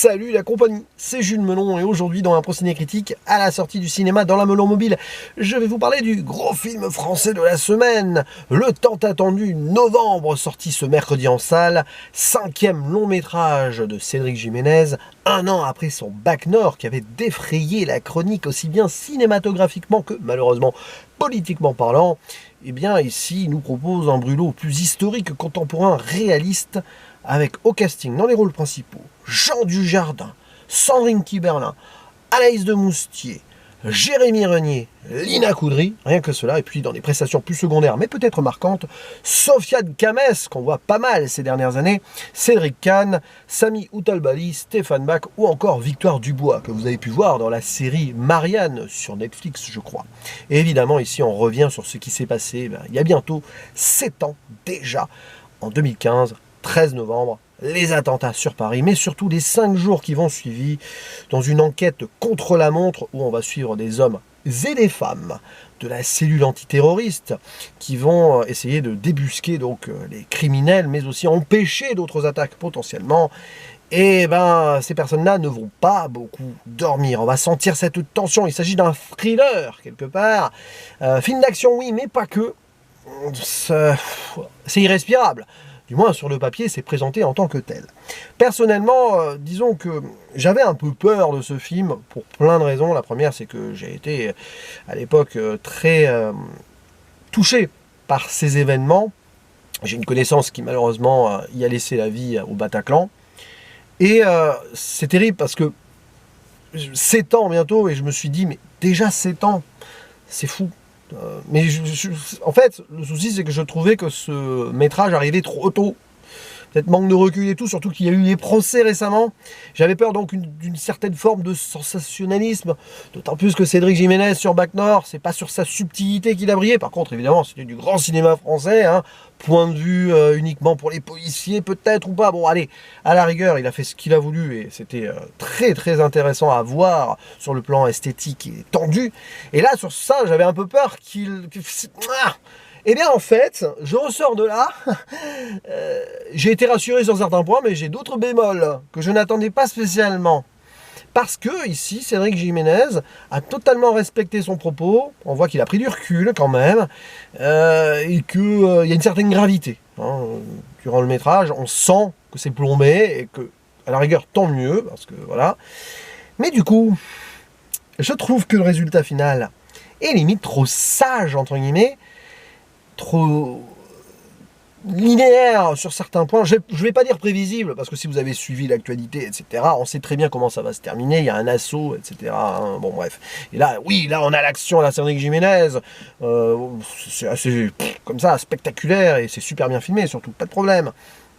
Salut la compagnie, c'est Jules Melon et aujourd'hui dans un Ciné Critique, à la sortie du cinéma dans la Melon Mobile, je vais vous parler du gros film français de la semaine, le tant attendu Novembre, sorti ce mercredi en salle, 5e long métrage de Cédric Jiménez, un an après son Bac Nord qui avait défrayé la chronique aussi bien cinématographiquement que malheureusement politiquement parlant. Et bien ici il nous propose un brûlot plus historique, contemporain, réaliste, avec au casting dans les rôles principaux Jean Dujardin, Sandrine Kiberlin, Anaïs de Moustier, Jérémy Renier, Lina Coudry, rien que cela, et puis dans des prestations plus secondaires mais peut-être marquantes, Sofiane Kamès, qu'on voit pas mal ces dernières années, Cédric Kahn, Sami Outalbali, Stéphane Bach ou encore Victoire Dubois, que vous avez pu voir dans la série Marianne sur Netflix, je crois. Et évidemment, ici on revient sur ce qui s'est passé il y a bientôt 7 ans déjà, en 2015, 13 novembre, les attentats sur Paris, mais surtout les 5 jours qui vont suivre dans une enquête contre la montre où on va suivre des hommes et des femmes de la cellule antiterroriste qui vont essayer de débusquer donc les criminels, mais aussi empêcher d'autres attaques potentiellement. Et ces personnes-là ne vont pas beaucoup dormir. On va sentir cette tension. Il s'agit d'un thriller quelque part. Film d'action, oui, mais pas que. C'est irrespirable. Du moins, sur le papier, c'est présenté en tant que tel. Personnellement, disons que j'avais un peu peur de ce film, pour plein de raisons. La première, c'est que j'ai été, à l'époque, très touché par ces événements. J'ai une connaissance qui, malheureusement, y a laissé la vie au Bataclan. Et c'est terrible parce que 7 ans bientôt, et je me suis dit, mais déjà 7 ans, c'est fou. Mais en fait, le souci, c'est que je trouvais que ce métrage arrivait trop tôt. Peut-être manque de recul et tout, surtout qu'il y a eu les procès récemment. J'avais peur donc d'une certaine forme de sensationnalisme, d'autant plus que Cédric Jiménez sur Bac Nord, c'est pas sur sa subtilité qu'il a brillé. Par contre, évidemment, c'était du grand cinéma français, hein. Point de vue uniquement pour les policiers, peut-être ou pas. Bon, allez, à la rigueur, il a fait ce qu'il a voulu et c'était très très intéressant à voir sur le plan esthétique et tendu. Et là, sur ça, j'avais un peu peur Eh bien, en fait, je ressors de là, j'ai été rassuré sur certains points, mais j'ai d'autres bémols que je n'attendais pas spécialement. Parce que, ici, Cédric Jiménez a totalement respecté son propos, on voit qu'il a pris du recul quand même, et qu'il y a une certaine gravité. Hein. Durant le métrage, on sent que c'est plombé, et que, à la rigueur, tant mieux, parce que voilà. Mais du coup, je trouve que le résultat final est limite trop sage, entre guillemets, trop linéaire sur certains points. Je ne vais pas dire prévisible, parce que si vous avez suivi l'actualité, etc., on sait très bien comment ça va se terminer, il y a un assaut, etc. Hein. Bon, bref. Et là, oui, là, on a l'action à la Cédric Jiménez, c'est assez, comme ça, spectaculaire, et c'est super bien filmé, surtout, pas de problème.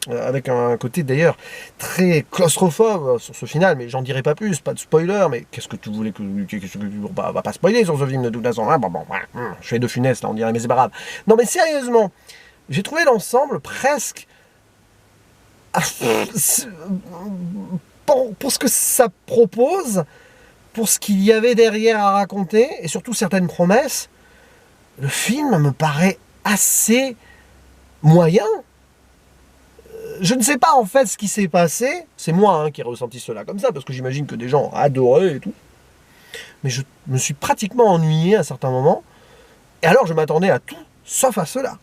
Avec un côté d'ailleurs très claustrophobe sur ce final, mais j'en dirai pas plus, pas de spoiler, mais qu'est-ce que tu voulais que... On va pas spoiler sur ce film de toute façon, hein, je fais de funeste là, on dirait, mais c'est pas grave. Non mais sérieusement, j'ai trouvé l'ensemble presque... pour ce que ça propose, pour ce qu'il y avait derrière à raconter, et surtout certaines promesses, le film me paraît assez moyen. Je ne sais pas en fait ce qui s'est passé, c'est moi qui ai ressenti cela comme ça, parce que j'imagine que des gens ont adoré et tout, mais je me suis pratiquement ennuyé à certains moments, et alors je m'attendais à tout, sauf à cela.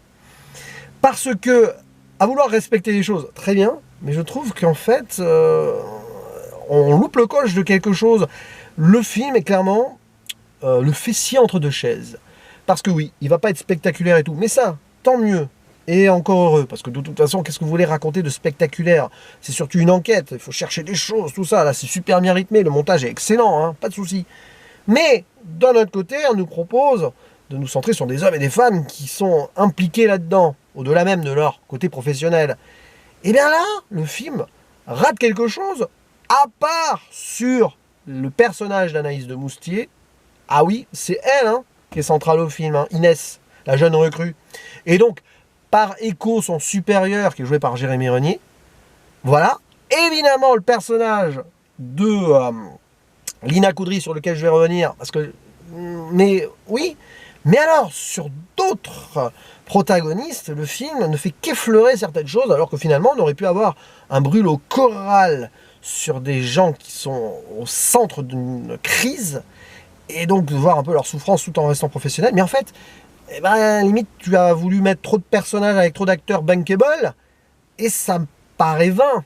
Parce que, à vouloir respecter les choses, très bien, mais je trouve qu'en fait, on loupe le coche de quelque chose. Le film est clairement le fessier entre deux chaises. Parce que oui, il va pas être spectaculaire et tout, mais ça, tant mieux. Et encore heureux, parce que de toute façon, qu'est-ce que vous voulez raconter de spectaculaire? C'est surtout une enquête, il faut chercher des choses, tout ça. Là, c'est super bien rythmé, le montage est excellent, hein, pas de souci. Mais, d'un autre côté, on nous propose de nous centrer sur des hommes et des femmes qui sont impliqués là-dedans, au-delà même de leur côté professionnel. Et bien là, le film rate quelque chose, à part sur le personnage d'Anaïs de Moustier. Ah oui, c'est elle qui est centrale au film, Inès, la jeune recrue. Et donc, par écho, son supérieur, qui est joué par Jérémy Renier. Voilà. Évidemment, le personnage de Lina Coudry, sur lequel je vais revenir, parce que... Mais oui. Mais alors, sur d'autres protagonistes, le film ne fait qu'effleurer certaines choses, alors que finalement, on aurait pu avoir un brûlot choral sur des gens qui sont au centre d'une crise, et donc de voir un peu leur souffrance tout en restant professionnel. Mais en fait, eh ben, limite, tu as voulu mettre trop de personnages avec trop d'acteurs bankable, et ça me paraît vain.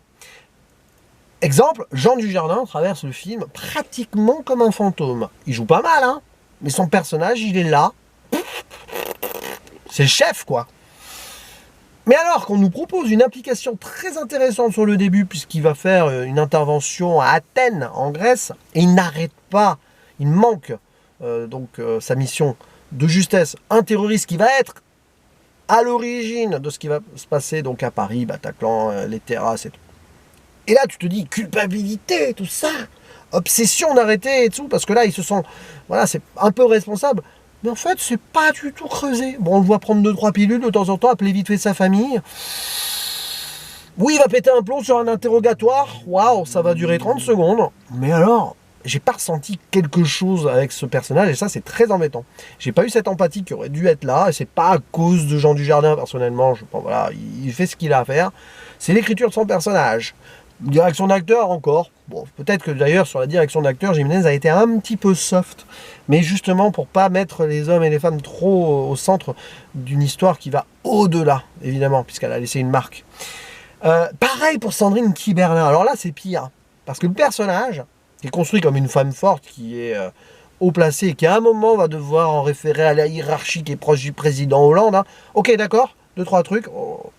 Exemple, Jean Dujardin traverse le film pratiquement comme un fantôme. Il joue pas mal, hein, mais son personnage, il est là. C'est le chef, quoi. Mais alors qu'on nous propose une application très intéressante sur le début, puisqu'il va faire une intervention à Athènes, en Grèce, et il n'arrête pas, il manque sa mission de justesse, un terroriste qui va être à l'origine de ce qui va se passer donc à Paris, Bataclan, les terrasses et tout. Et là, tu te dis, culpabilité, tout ça, obsession d'arrêter et tout, parce que là, il se sent, voilà, c'est un peu responsable. Mais en fait, c'est pas du tout creusé. Bon, on le voit prendre 2-3 pilules de temps en temps, appeler vite fait sa famille. Oui, il va péter un plomb sur un interrogatoire. Waouh, ça va durer 30 secondes. Mais alors, j'ai pas ressenti quelque chose avec ce personnage, et ça, c'est très embêtant. J'ai pas eu cette empathie qui aurait dû être là, et c'est pas à cause de Jean Dujardin, personnellement. Je pense, voilà, il fait ce qu'il a à faire. C'est l'écriture de son personnage. Direction d'acteur encore. Bon, peut-être que d'ailleurs sur la direction d'acteur, Jiménez a été un petit peu soft, mais justement pour pas mettre les hommes et les femmes trop au centre d'une histoire qui va au-delà, évidemment, puisqu'elle a laissé une marque. Pareil pour Sandrine Kiberlin. Alors là, c'est pire, parce que le personnage qui est construit comme une femme forte, qui est haut placée, et qui à un moment va devoir en référer à la hiérarchie qui est proche du président Hollande. Hein. Ok, d'accord, 2-3 trucs. Oh.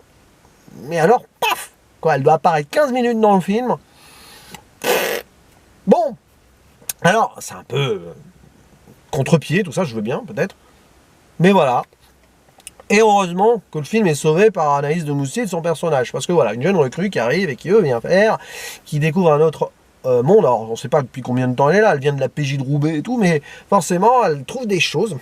Mais alors, paf quoi, elle doit apparaître 15 minutes dans le film. Bon, alors, c'est un peu contre-pied, tout ça, je veux bien, peut-être. Mais voilà. Et heureusement que le film est sauvé par Anaïs de Moustier et de son personnage. Parce que voilà, une jeune recrue qui arrive et qui veut bien faire, qui découvre un autre monde. Alors, on ne sait pas depuis combien de temps elle est là, elle vient de la PJ de Roubaix et tout, mais forcément, elle trouve des choses.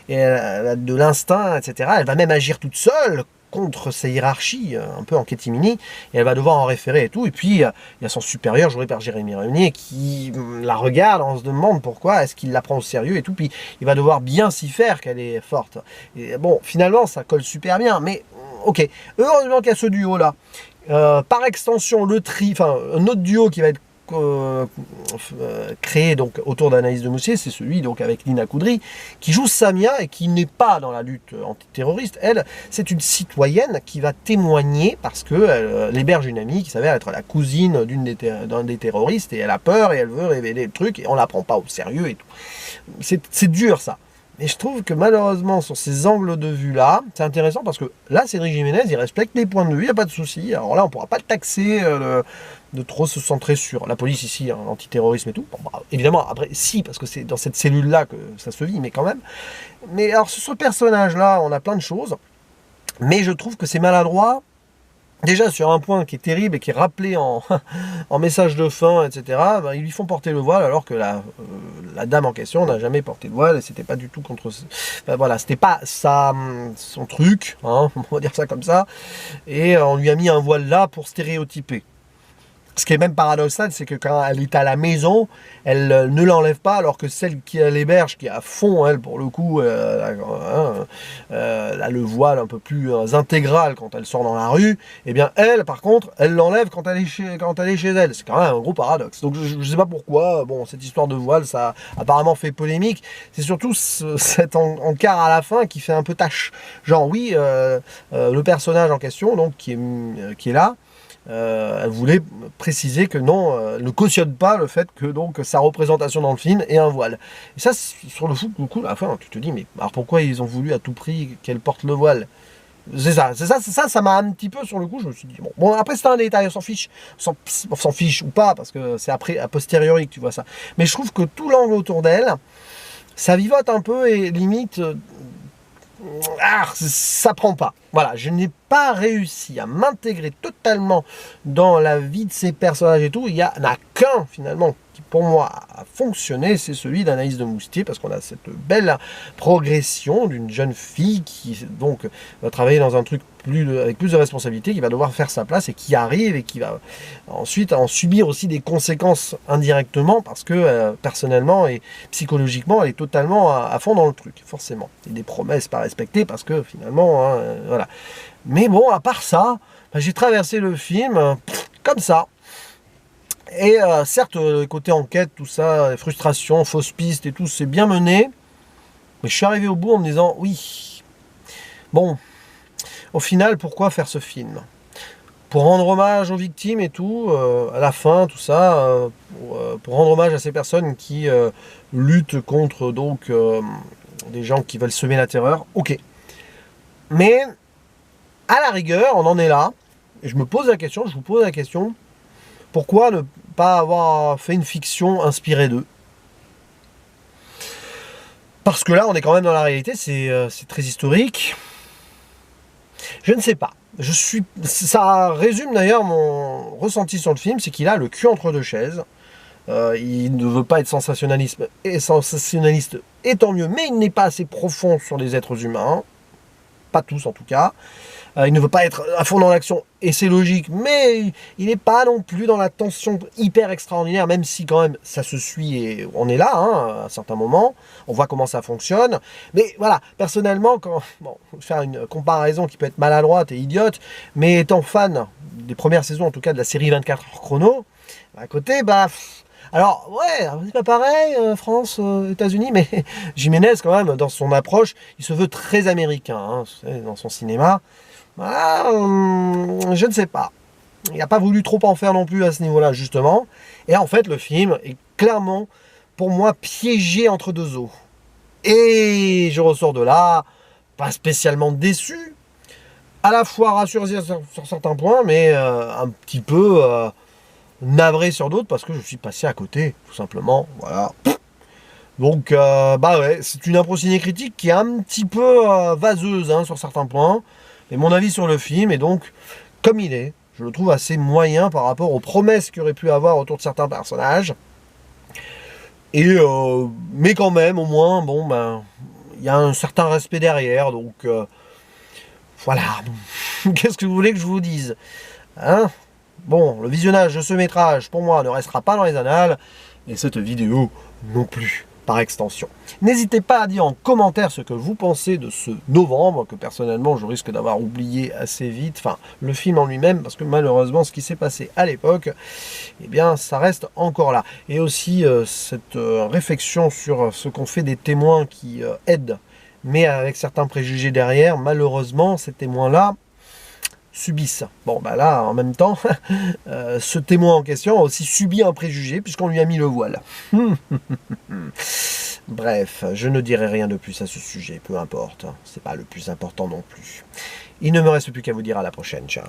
Et elle a de l'instinct, etc. Elle va même agir toute seule, contre sa hiérarchie, un peu en catimini, et elle va devoir en référer et tout. Et puis, il y a son supérieur, joué par Jérémy Réunier, qui la regarde, on se demande pourquoi, est-ce qu'il la prend au sérieux et tout, puis il va devoir bien s'y faire qu'elle est forte. Et bon, finalement, ça colle super bien, mais ok. Heureusement qu'il y a ce duo-là. Par extension, un autre duo qui va être créé donc autour d'Anaïs de Moustier, c'est celui donc avec Nina Coudry, qui joue Samia et qui n'est pas dans la lutte antiterroriste. Elle, c'est une citoyenne qui va témoigner parce qu'elle héberge une amie qui s'avère être la cousine d'un des terroristes, et elle a peur et elle veut révéler le truc, et on la prend pas au sérieux et tout. C'est dur ça. Et je trouve que malheureusement, sur ces angles de vue-là, c'est intéressant parce que là, Cédric Jiménez, il respecte les points de vue, il n'y a pas de souci. Alors là, on ne pourra pas le taxer de trop se centrer sur la police ici, hein, l'antiterrorisme et tout. Bon, bah, évidemment, après, si, parce que c'est dans cette cellule-là que ça se vit, mais quand même. Mais alors, sur ce personnage-là, on a plein de choses. Mais je trouve que c'est maladroit. Déjà sur un point qui est terrible et qui est rappelé en message de fin, etc., ben, ils lui font porter le voile alors que la dame en question n'a jamais porté le voile, et c'était pas du tout contre... Ben, voilà, c'était pas son truc, hein, on va dire ça comme ça, et on lui a mis un voile là pour stéréotyper. Ce qui est même paradoxal, c'est que quand elle est à la maison, elle ne l'enlève pas, alors que celle qui l'héberge, qui est à fond, elle, pour le coup, a le voile un peu plus intégral quand elle sort dans la rue, et bien elle, par contre, elle l'enlève quand elle est chez elle. C'est quand même un gros paradoxe. Donc je ne sais pas pourquoi, bon, cette histoire de voile, ça a apparemment fait polémique. C'est surtout cet encart à la fin qui fait un peu tâche. Genre, oui, le personnage en question, donc, qui est là, elle voulait préciser que non, elle ne cautionne pas le fait que donc sa représentation dans le film est un voile. Et ça, sur le coup, à la fin, tu te dis, mais alors pourquoi ils ont voulu à tout prix qu'elle porte le voile? C'est ça m'a un petit peu sur le coup, je me suis dit, bon après c'est un détail, on s'en fiche ou pas, parce que c'est après, a posteriori que tu vois ça. Mais je trouve que tout l'angle autour d'elle, ça vivote un peu et limite... ça prend pas. Voilà, je n'ai pas réussi à m'intégrer totalement dans la vie de ces personnages et tout. Il n'y en a qu'un finalement qui pour moi a fonctionné, c'est celui d'Anaïs de Moustier, parce qu'on a cette belle progression d'une jeune fille qui donc va travailler dans un truc avec plus de responsabilité, qui va devoir faire sa place et qui arrive et qui va ensuite en subir aussi des conséquences indirectement, parce que personnellement et psychologiquement elle est totalement à fond dans le truc, forcément. Et des promesses pas respectées parce que finalement, hein, voilà. Mais bon, à part ça, j'ai traversé le film comme ça. Et certes, côté enquête, tout ça, frustration, fausse piste et tout, c'est bien mené. Mais je suis arrivé au bout en me disant, oui, bon, au final, pourquoi faire ce film? Pour rendre hommage aux victimes et tout, à la fin, tout ça, pour rendre hommage à ces personnes qui luttent contre donc des gens qui veulent semer la terreur, ok. Mais, à la rigueur, on en est là, et je me pose la question, je vous pose la question, pourquoi ne pas avoir fait une fiction inspirée d'eux? Parce que là, on est quand même dans la réalité, c'est très historique. Je ne sais pas. Ça résume d'ailleurs mon ressenti sur le film, c'est qu'il a le cul entre deux chaises. Il ne veut pas être sensationnaliste, et tant mieux, mais il n'est pas assez profond sur les êtres humains. Pas tous en tout cas. Il ne veut pas être à fond dans l'action, et c'est logique, mais il n'est pas non plus dans la tension hyper extraordinaire, même si quand même ça se suit et on est là, hein, à certains moments, on voit comment ça fonctionne. Mais voilà, personnellement, je vais faire une comparaison qui peut être maladroite et idiote, mais étant fan des premières saisons, en tout cas de la série 24 heures chrono, à côté, alors, ouais, c'est pas pareil, France, États-Unis, mais Jiménez, quand même, dans son approche, il se veut très américain, hein, dans son cinéma. Je ne sais pas. Il n'a pas voulu trop en faire non plus à ce niveau-là, justement. Et en fait, le film est clairement, pour moi, piégé entre deux eaux. Et je ressors de là, pas spécialement déçu, à la fois rassuré sur certains points, mais un petit peu navré sur d'autres, parce que je suis passé à côté, tout simplement. Voilà. Donc, ouais, c'est une impro ciné-critique qui est un petit peu vaseuse hein, sur certains points. Et mon avis sur le film est donc, comme il est, je le trouve assez moyen par rapport aux promesses qu'il aurait pu avoir autour de certains personnages. Et, mais quand même, au moins, bon, il y a un certain respect derrière. Donc, voilà. Qu'est-ce que vous voulez que je vous dise, hein? Bon, le visionnage de ce métrage, pour moi, ne restera pas dans les annales. Et cette vidéo non plus, par extension. N'hésitez pas à dire en commentaire ce que vous pensez de ce novembre, que personnellement je risque d'avoir oublié assez vite, enfin le film en lui-même, parce que malheureusement ce qui s'est passé à l'époque, eh bien ça reste encore là. Et aussi cette réflexion sur ce qu'on fait des témoins qui aident, mais avec certains préjugés derrière, malheureusement ces témoins-là subissent. Bon, là, en même temps, ce témoin en question a aussi subi un préjugé puisqu'on lui a mis le voile. Bref, je ne dirai rien de plus à ce sujet, peu importe. C'est pas le plus important non plus. Il ne me reste plus qu'à vous dire à la prochaine. Ciao.